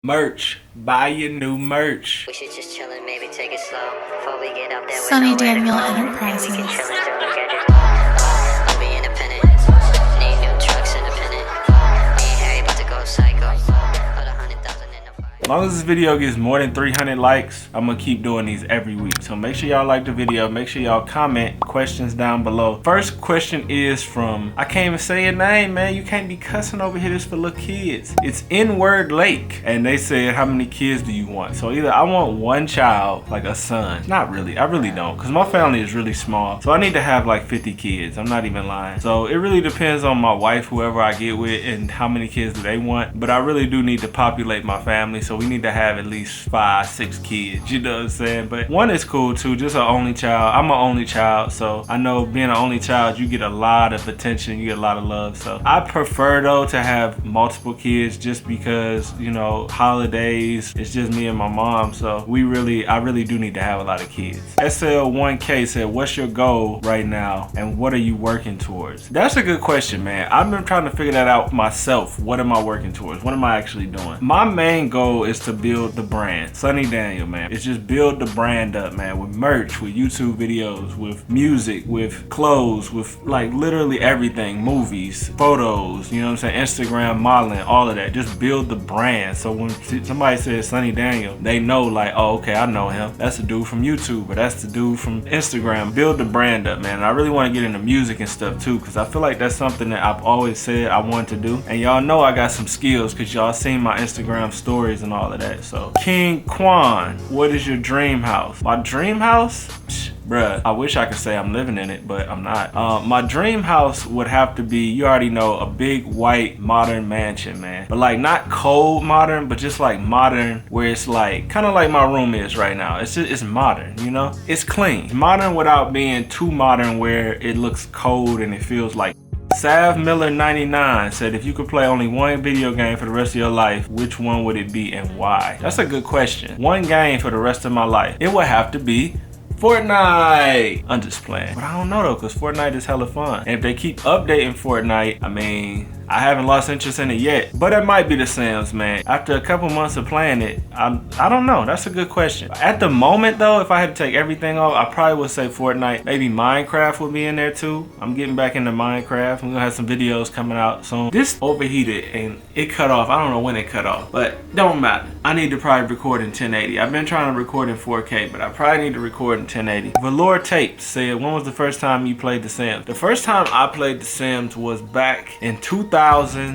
Merch. Buy your new merch. We should just chill and maybe take it slow before we get up there with Sonny nowhere to Daniel go. Enterprises. We can chill and do our gadget. I'll be independent. Need new trucks independent. Me and Harry about to go psycho. Put 100,000 in the fire. As long as this video gets more than 300 likes, I'm gonna keep doing these every week. So make sure y'all like the video. Make sure y'all comment questions down below. First question is from, I can't even say your name, man. You can't be cussing over here. This for little kids. It's N-word Lake. And they said, how many kids do you want? So either I want one child, like a son. Not really. I really don't. Because my family is really small. So I need to have like 50 kids. I'm not even lying. So it really depends on my wife, whoever I get with, and how many kids do they want. But I really do need to populate my family. So we need to have at least 5, 6 kids. You know what I'm saying? But one is cool too. Just an only child. I'm an only child. So I know being an only child, you get a lot of attention. You get a lot of love. So I prefer though to have multiple kids just because, you know, holidays, it's just me and my mom. So I really do need to have a lot of kids. SL1K said, what's your goal right now? And what are you working towards? That's a good question, man. I've been trying to figure that out myself. What am I working towards? What am I actually doing? My main goal is to build the brand. Sonny Daniel, man. It's just build the brand up, man, with merch, with YouTube videos, with music, with clothes, with like literally everything, movies, photos, you know what I'm saying? Instagram modeling, all of that. Just build the brand. So when somebody says Sonny Daniel, they know like, oh, okay, I know him. That's the dude from YouTube, or that's the dude from Instagram. Build the brand up, man. And I really want to get into music and stuff too, because I feel like that's something that I've always said I want to do. And y'all know I got some skills because y'all seen my Instagram stories and all of that. So King Quan, what is your dream house? My dream house? Bruh, I wish I could say I'm living in it, but I'm not. My dream house would have to be, you already know, a big white modern mansion, man. But like not cold modern, but just like modern where it's like, kind of like my room is right now. It's modern, you know? It's clean. Modern without being too modern where it looks cold and it feels like. Sav Miller 99 said, if you could play only one video game for the rest of your life, which one would it be and why? That's a good question. One game for the rest of my life. It would have to be Fortnite. I'm just playing. But I don't know though, because Fortnite is hella fun. And if they keep updating Fortnite, I mean, I haven't lost interest in it yet, but it might be The Sims, man. After a couple months of playing it, I don't know. That's a good question. At the moment though, if I had to take everything off, I probably would say Fortnite. Maybe Minecraft would be in there too. I'm getting back into Minecraft. I'm gonna have some videos coming out soon. This overheated and it cut off. I don't know when it cut off, but don't matter. I need to probably record in 1080. I've been trying to record in 4K, but I probably need to record in 1080. Velour Tapes said, when was the first time you played The Sims? The first time I played The Sims was back in 2000.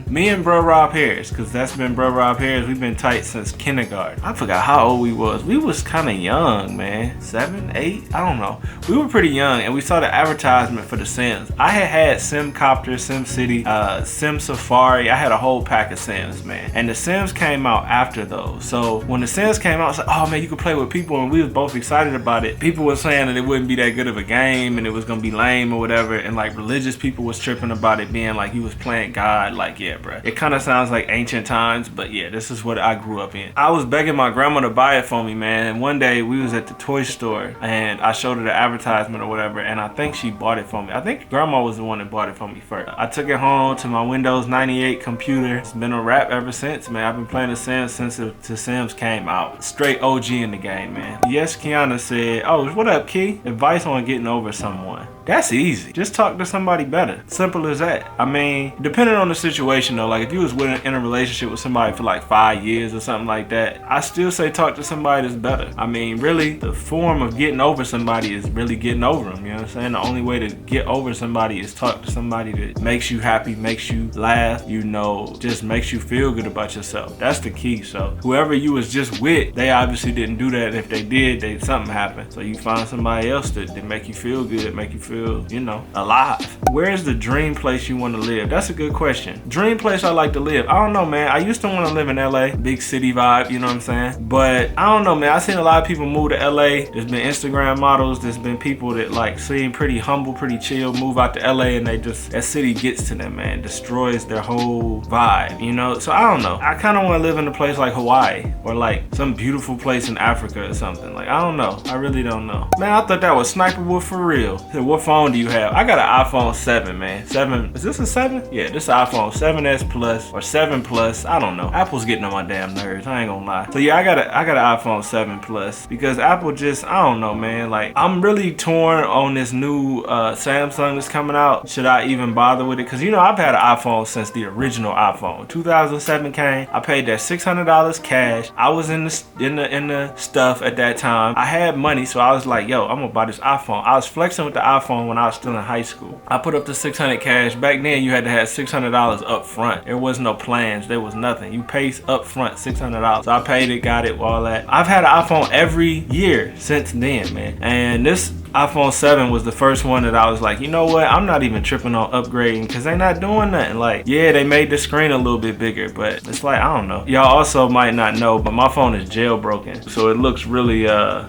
Me and Bro Rob Harris, because that's been Bro Rob Harris. We've been tight since kindergarten. I forgot how old we was. We was kind of young, man. 7, 8? I don't know. We were pretty young, and we saw the advertisement for The Sims. I had SimCopter, SimCity, Sim Safari. I had a whole pack of Sims, man. And The Sims came out after those. So when The Sims came out, I was like, oh man, you could play with people, and we was both excited about it. People were saying that it wouldn't be that good of a game, and it was gonna be lame or whatever, and like religious people was tripping about it being like he was playing God. Like, yeah, bro. It kind of sounds like ancient times, but yeah, this is what I grew up in. I was begging my grandma to buy it for me, man. And one day we was at the toy store and I showed her the advertisement or whatever, and I think she bought it for me. I think grandma was the one that bought it for me first. I took it home to my Windows 98 computer. It's been a wrap ever since, man. I've been playing The Sims since The Sims came out. Straight OG in the game, man. Yes, Kiana said, oh, what up, Key? Advice on getting over someone. That's easy. Just talk to somebody better. Simple as that. I mean, depending on the situation though, like if you was in a relationship with somebody for like 5 years or something like that, I still say talk to somebody that's better. I mean, really, the form of getting over somebody is really getting over them, you know what I'm saying? The only way to get over somebody is talk to somebody that makes you happy, makes you laugh, you know, just makes you feel good about yourself. That's the key. So whoever you was just with, they obviously didn't do that. And if they did, something happened. So you find somebody else that make you feel good, make you feel, you know, alive. Where's the dream place you want to live? That's a good question. Dream place I like to live. I don't know, man. I used to want to live in LA, big city vibe, you know what I'm saying? But I don't know, man. I've seen a lot of people move to LA. There's been Instagram models. There's been people that like seem pretty humble, pretty chill, move out to LA and they just, that city gets to them, man. Destroys their whole vibe, you know? So I don't know. I kind of want to live in a place like Hawaii or like some beautiful place in Africa or something. Like, I don't know. I really don't know. Man, I thought that was Sniper Wolf for real. Wolf phone do you have? I got an iPhone 7, man. 7, is this a 7? Yeah, this is an iPhone 7S Plus or 7 Plus. I don't know. Apple's getting on my damn nerves. I ain't gonna lie. So yeah, I got an iPhone 7 Plus because Apple just, I don't know, man. Like, I'm really torn on this new Samsung that's coming out. Should I even bother with it? Because, you know, I've had an iPhone since the original iPhone. 2007 came. I paid that $600 cash. I was in the stuff at that time. I had money, so I was like, yo, I'm gonna buy this iPhone. I was flexing with the iPhone when I was still in high school. I put up the $600 cash. Back then, you had to have $600 up front. There was no plans. There was nothing. You paid up front $600. So I paid it, got it, all that. I've had an iPhone every year since then, man. And this iPhone 7 was the first one that I was like, you know what? I'm not even tripping on upgrading because they're not doing nothing. Like, yeah, they made the screen a little bit bigger, but it's like, I don't know. Y'all also might not know, but my phone is jailbroken. So it looks really,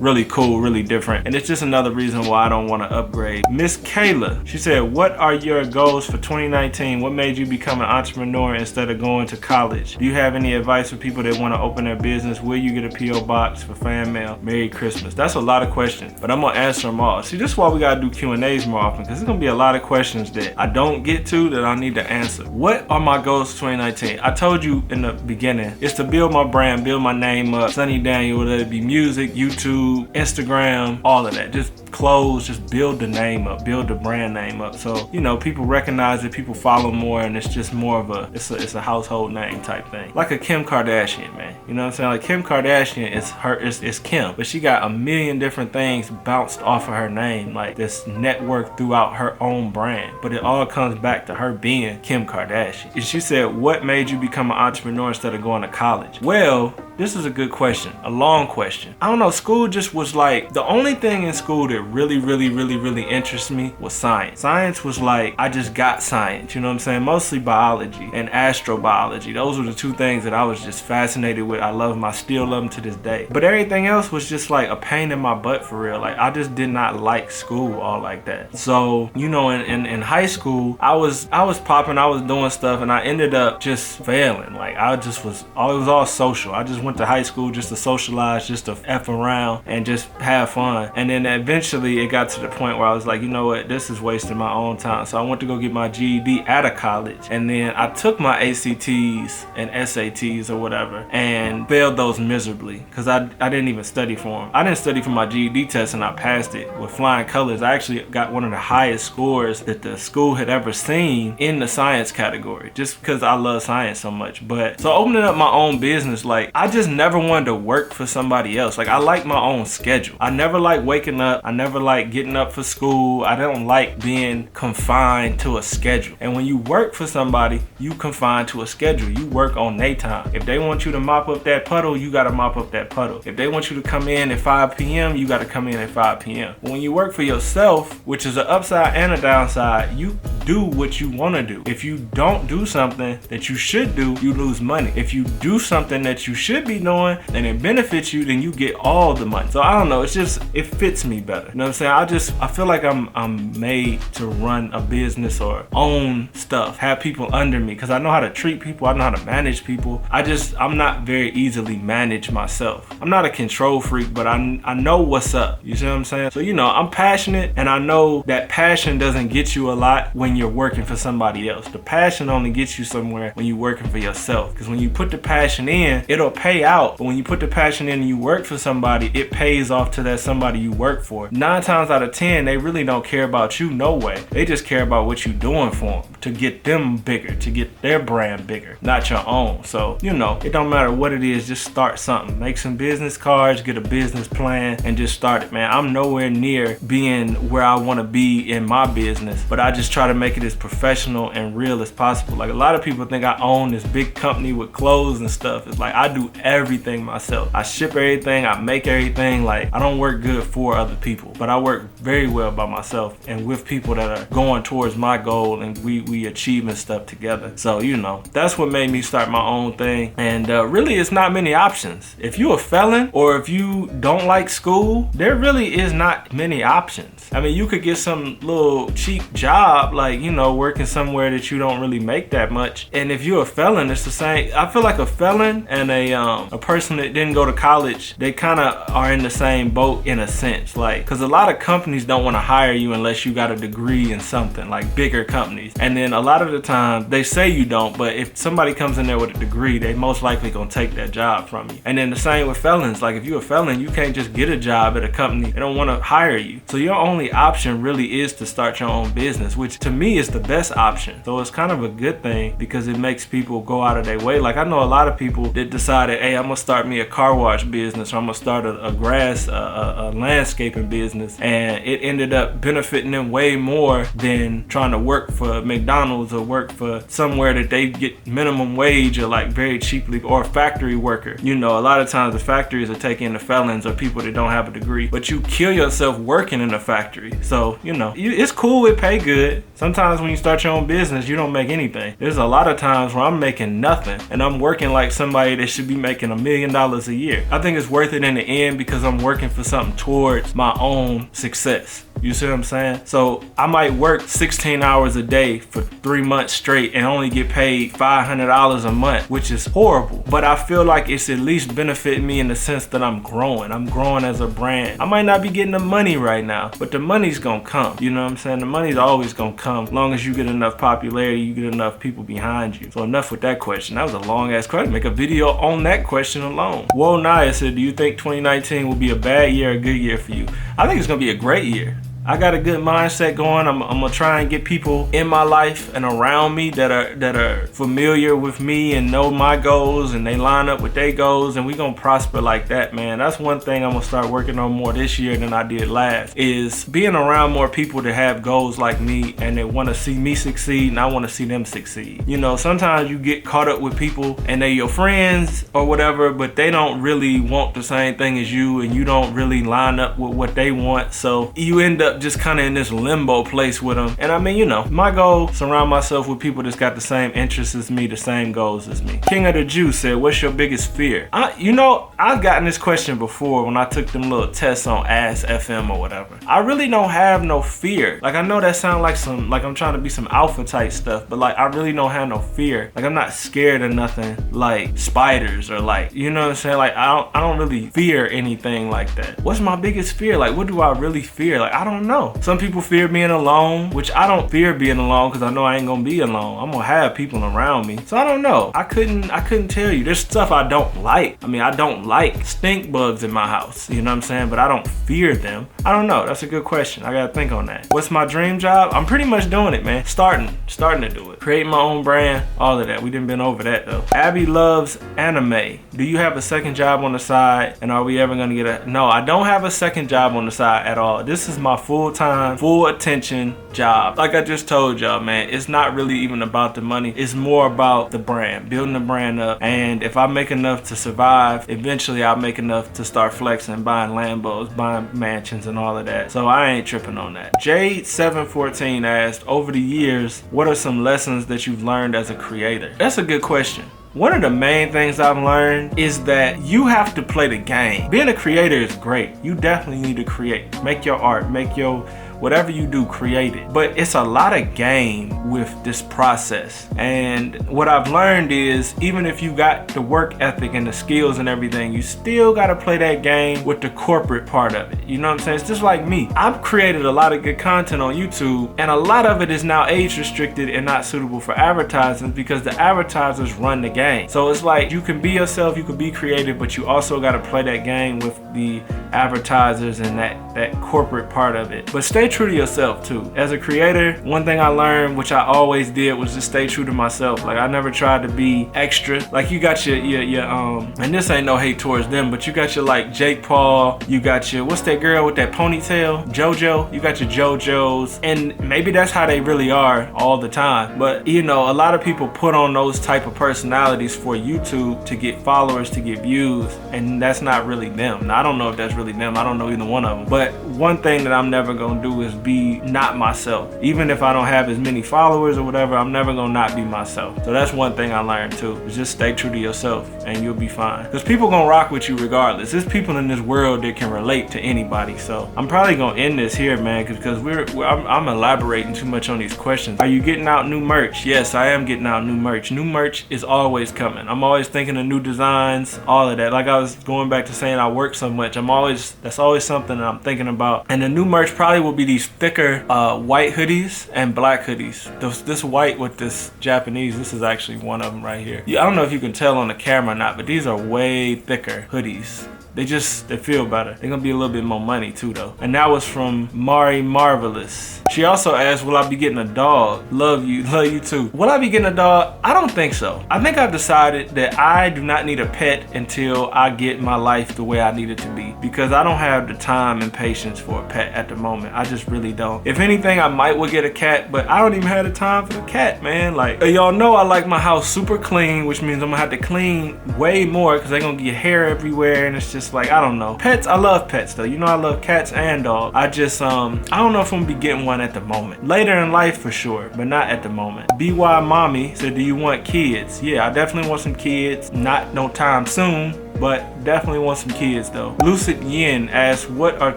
really cool, really different. And it's just another reason why I don't want to upgrade. Miss Kayla, she said, what are your goals for 2019? What made you become an entrepreneur instead of going to college? Do you have any advice for people that want to open their business? Will you get a P.O. box for fan mail? Merry Christmas. That's a lot of questions, but I'm going to answer them all. See, this is why we gotta do Q&As more often, because there's gonna be a lot of questions that I don't get to that I need to answer. What are my goals for 2019? I told you in the beginning, it's to build my brand, build my name up. Sonny Daniel, whether it be music, YouTube, Instagram, all of that. Just clothes, just build the name up, build the brand name up. So, you know, people recognize it, people follow more, and it's just more of a, it's a household name type thing. Like a Kim Kardashian, man. You know what I'm saying? Like Kim Kardashian is her, it's Kim, but she got a million different things bounced off of her name, like this network throughout her own brand. But it all comes back to her being Kim Kardashian. And she said, what made you become an entrepreneur instead of going to college? Well, this is a good question, a long question. I don't know, school just was like, the only thing in school that really interests me was science. Science was like, I just got science, you know what I'm saying? Mostly biology and astrobiology. Those were the two things that I was just fascinated with. I still love them to this day. But everything else was just like a pain in my butt for real. Like, I just did not like school all like that. So, you know, in high school, I was popping, I was doing stuff, and I ended up just failing. Like, it was all social. I just went to high school just to socialize, just to F around and just have fun. And then eventually it got to the point where I was like, you know what, this is wasting my own time. So I went to go get my GED out of college. And then I took my ACTs and SATs or whatever and failed those miserably because I didn't even study for them. I didn't study for my GED test and I passed it with flying colors. I actually got one of the highest scores that the school had ever seen in the science category just because I love science so much. But so opening up my own business, like, I just never wanted to work for somebody else. Like, I like my own schedule. I never like waking up. I never like getting up for school. I don't like being confined to a schedule. And when you work for somebody, you confined to a schedule. You work on their time. If they want you to mop up that puddle, you gotta mop up that puddle. If they want you to come in at 5 p.m., you gotta come in at 5 p.m. But when you work for yourself, which is an upside and a downside, you do what you want to do. If you don't do something that you should do, you lose money. If you do something that you should be doing and it benefits you, then you get all the money. So I don't know, it fits me better. You know what I'm saying? I feel like I'm made to run a business or own stuff, have people under me, because I know how to treat people, I know how to manage people. I'm not very easily managed myself. I'm not a control freak, but I know what's up. You see what I'm saying? So, you know, I'm passionate, and I know that passion doesn't get you a lot when you're working for somebody else. The passion only gets you somewhere when you're working for yourself. Because when you put the passion in, it'll pay out. But when you put the passion in and you work for somebody, it pays off to that somebody you work for. 9 times out of 10, they really don't care about you, no way. They just care about what you're doing for them, to get them bigger, to get their brand bigger, not your own. So, you know, it don't matter what it is, just start something. Make some business cards, get a business plan, and just start it, man. I'm nowhere near being where I want to be in my business, but I just try to make it as professional and real as possible. Like, a lot of people think I own this big company with clothes and stuff. It's like, I do everything myself. I ship everything, I make everything. Like, I don't work good for other people, but I work very well by myself and with people that are going towards my goal, and we achieving stuff together. So, you know, that's what made me start my own thing. And really, it's not many options. If you're a felon or if you don't like school, there really is not many options. I mean, you could get some little cheap job, like like, you know, working somewhere that you don't really make that much. And if you're a felon, it's the same. I feel like a felon and a person that didn't go to college, they kind of are in the same boat in a sense. Like, because a lot of companies don't want to hire you unless you got a degree in something, like bigger companies. And then a lot of the time they say you don't, but if somebody comes in there with a degree, they most likely gonna take that job from you. And then the same with felons. Like, if you're a felon, you can't just get a job at a company. They don't want to hire you. So your only option really is to start your own business, which to me is the best option. So it's kind of a good thing because it makes people go out of their way. Like, I know a lot of people that decided, hey, I'm gonna start me a car wash business, or I'm gonna start a landscaping business, and it ended up benefiting them way more than trying to work for McDonald's or work for somewhere that they get minimum wage or like very cheaply, or a factory worker. You know, a lot of times the factories are taking the felons or people that don't have a degree, but you kill yourself working in a factory. So, you know, it's cool, it pay good. Sometimes when you start your own business, you don't make anything. There's a lot of times where I'm making nothing and I'm working like somebody that should be making $1 million a year. I think it's worth it in the end because I'm working for something towards my own success. You see what I'm saying? So I might work 16 hours a day for 3 months straight and only get paid $500 a month, which is horrible. But I feel like it's at least benefiting me in the sense that I'm growing. I'm growing as a brand. I might not be getting the money right now, but the money's gonna come. You know what I'm saying? The money's always gonna come as long as you get enough popularity, you get enough people behind you. So enough with that question. That was a long ass question. Make a video on that question alone. Whoa, Naya said, do you think 2019 will be a bad year or a good year for you? I think it's gonna be a great year. I got a good mindset going. I'm gonna try and get people in my life and around me that are familiar with me and know my goals, and they line up with their goals, and we gonna prosper like that, man. That's one thing I'm gonna start working on more this year than I did last, is being around more people that have goals like me and they wanna see me succeed and I wanna see them succeed. You know, sometimes you get caught up with people and they're your friends or whatever, but they don't really want the same thing as you, and you don't really line up with what they want. So you end up just kind of in this limbo place with them. And I mean, you know, my goal, surround myself with people that's got the same interests as me, the same goals as me. King of the Jew said, what's your biggest fear? You know, I've gotten this question before when I took them little tests on Ask FM or whatever. I really don't have no fear. Like, I know that sounds like I'm trying to be some alpha type stuff, but like, I really don't have no fear. Like, I'm not scared of nothing like spiders or like, you know what I'm saying? Like, I don't really fear anything like that. What's my biggest fear? Like, what do I really fear? Like, I don't know. Some people fear being alone, which I don't fear being alone because I know I ain't gonna be alone. I'm gonna have people around me. So I don't know. I couldn't tell you. There's stuff I don't like. I mean, I don't like stink bugs in my house. You know what I'm saying? But I don't fear them. I don't know. That's a good question. I gotta think on that. What's my dream job? I'm pretty much doing it, man. Starting to do it. Creating my own brand, all of that. We done been over that though. Abby loves anime. Do you have a second job on the side? And are we ever gonna get a... No, I don't have a second job on the side at all. This is my full-time, full attention job. Like I just told y'all, man, it's not really even about the money. It's more about the brand, building the brand up. And if I make enough to survive, eventually I'll make enough to start flexing, buying Lambos, buying mansions and all of that. So I ain't tripping on that. Jade714 asked, over the years, what are some lessons that you've learned as a creator? That's a good question. One of the main things I've learned is that you have to play the game. Being a creator is great. You definitely need to create. Make your art, make your whatever you do, create it. But it's a lot of game with this process. And what I've learned is, even if you got the work ethic and the skills and everything, you still gotta play that game with the corporate part of it. You know what I'm saying? It's just like me. I've created a lot of good content on YouTube, and a lot of it is now age restricted and not suitable for advertising because the advertisers run the game. So it's like, you can be yourself, you can be creative, but you also gotta play that game with the advertisers and that corporate part of it. But stay true to yourself too. As a creator, one thing I learned, which I always did, was just stay true to myself. Like, I never tried to be extra. Like, you got your and this ain't no hate towards them, but you got your like Jake Paul, you got your, what's that girl with that ponytail? JoJo. You got your JoJos, and maybe that's how they really are all the time. But you know, a lot of people put on those type of personalities for YouTube to get followers, to get views, and that's not really them. Now, I don't know if that's really them. I don't know either one of them. But one thing that I'm never gonna do do is be not myself. Even if I don't have as many followers or whatever, I'm never gonna not be myself. So that's one thing I learned too, is just stay true to yourself and you'll be fine. Because people gonna rock with you regardless. There's people in this world that can relate to anybody. So I'm probably gonna end this here, man, because I'm elaborating too much on these questions. Are you getting out new merch? Yes, I am getting out new merch. New merch is always coming. I'm always thinking of new designs, all of that. Like I was going back to saying I work so much. That's always something that I'm thinking about. And the new merch probably will be these thicker white hoodies and black hoodies. This white with this Japanese, this is actually one of them right here. Yeah, I don't know if you can tell on the camera or not, but these are way thicker hoodies. They feel better. They're gonna be a little bit more money too though. And that was from Mari Marvelous. She also asked, will I be getting a dog? Love you too. Will I be getting a dog? I don't think so. I think I've decided that I do not need a pet until I get my life the way I need it to be. Because I don't have the time and patience for a pet at the moment. I just really don't. If anything, I might will get a cat, but I don't even have the time for the cat, man. Like, y'all know I like my house super clean, which means I'm gonna have to clean way more because they're gonna get hair everywhere and it's just like, I don't know. Pets, I love pets though. You know I love cats and dogs. I just, I don't know if I'm gonna be getting one at the moment. Later in life for sure, but not at the moment. BY Mommy said, do you want kids? Yeah, I definitely want some kids. Not no time soon, but definitely want some kids though. Lucid Yin asked, what are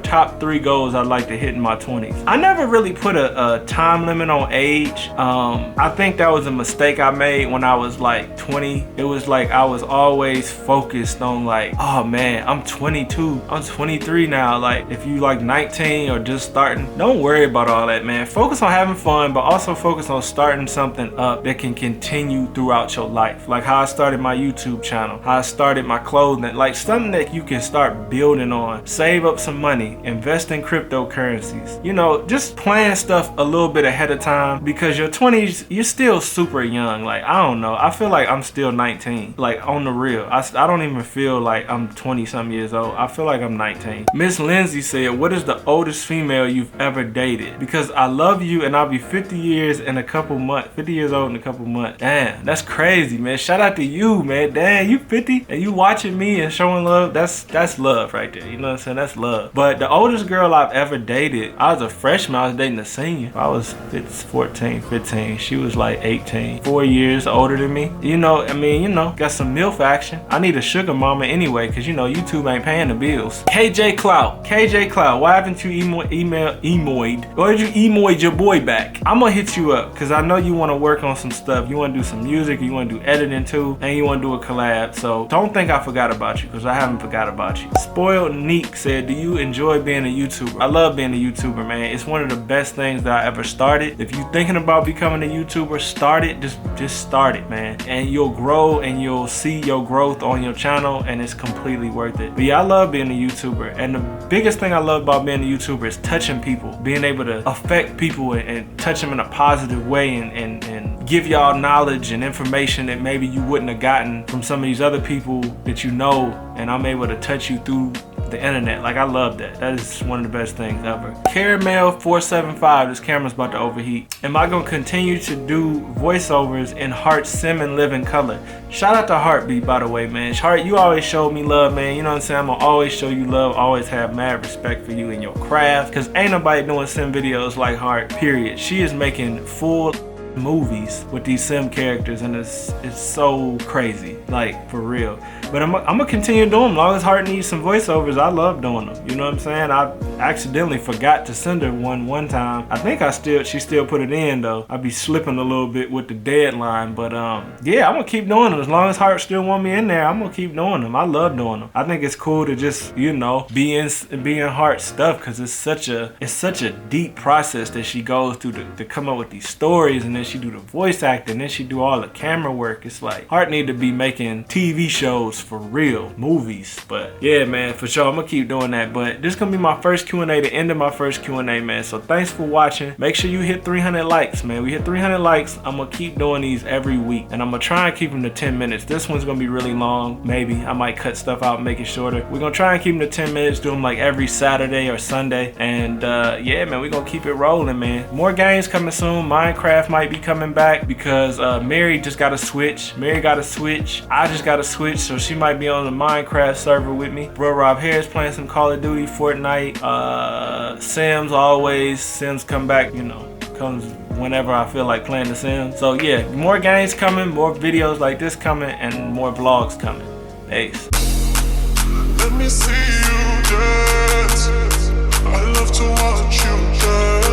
top 3 goals I'd like to hit in my 20s? I never really put a time limit on age. I think that was a mistake I made when I was like 20. It was like I was always focused on like, oh man, I'm 22, I'm 23 now. Like if you like 19 or just starting, don't worry about all that, man. Focus on having fun, but also focus on starting something up that can continue throughout your life. Like how I started my YouTube channel, how I started my clothing, like something that you can start building on. Save up some money, invest in cryptocurrencies, you know, just plan stuff a little bit ahead of time, because your 20s, you're still super young. Like I don't know, I feel like I'm still 19, like on the real. I don't even feel like I'm 20 some years old. I feel like I'm 19. Miss Lindsay said, what is the oldest female you've ever dated? Because I love you and I'll be 50 years in a couple months, 50 years old in a couple months. Damn, that's crazy, man. Shout out to you, man. Damn, you 50 and you watching me and showing love. That's love right there. You know what I'm saying? That's love. But the oldest girl I've ever dated, I was a freshman. I was dating a senior. I was 14, 15. She was like 18. 4 years older than me. You know, I mean, you know, got some MILF action. I need a sugar mama anyway, because you know, YouTube ain't paying the bills. KJ Clout, why haven't you emoid? Why did you emoid your boy back? I'm gonna hit you up because I know you want to work on some stuff. You want to do some music, you want to do editing too, and you want to do a collab. So don't think I forgot about you, because I haven't forgot about you. Spoiled Neek said, do you enjoy being a YouTuber? I love being a YouTuber, man. It's one of the best things that I ever started. If you're thinking about becoming a YouTuber, start it. Just start it, man. And you'll grow and you'll see your growth on your channel, and it's completely worth it. But yeah, I love being a YouTuber. And the biggest thing I love about being a YouTuber is touching people, being able to affect people and touch them in a positive way and give y'all knowledge and information that maybe you wouldn't have gotten from some of these other people that you know, and I'm able to touch you through the internet. Like I love that. That is one of the best things ever. Caramel 475, this camera's about to overheat. Am I gonna continue to do voiceovers in Heart Sim and Live in Color? Shout out to Heartbeat, by the way, man. Heart, you always showed me love, man. You know what I'm saying? I'm gonna always show you love, always have mad respect for you and your craft, because ain't nobody doing sim videos like Heart, period. She is making full movies with these sim characters, and it's so crazy, like for real. But I'm gonna continue doing them. As long as Heart needs some voiceovers, I love doing them. You know what I'm saying? I accidentally forgot to send her one time. I think she still put it in though. I be slipping a little bit with the deadline, but yeah, I'm gonna keep doing them. As long as Heart still want me in there, I'm gonna keep doing them. I love doing them. I think it's cool to just, you know, be in Heart stuff, because it's such a deep process that she goes through to come up with these stories, and then she do the voice acting, then she do all the camera work. It's like Heart need to be making TV shows for real, movies. But yeah, man, for sure, I'm gonna keep doing that. But this is gonna be my first Q&A, the end of my first Q&A, man. So thanks for watching. Make sure you hit 300 likes, man. We hit 300 likes, I'm gonna keep doing these every week, and I'm gonna try and keep them to 10 minutes. This one's gonna be really long. Maybe I might cut stuff out and make it shorter. We're gonna try and keep them to 10 minutes, do them like every Saturday or Sunday. And yeah, man, we're gonna keep it rolling, man. More games coming soon. Minecraft might might be coming back because Mary just got a Switch. Mary got a Switch. I just got a Switch, so she might be on the Minecraft server with me. Bro Rob Harris playing some Call of Duty, Fortnite. Sims always. Sims come back, you know, comes whenever I feel like playing the Sims. So yeah, more games coming, more videos like this coming, and more vlogs coming. Ace. Let me see you dance. I love to watch you dance.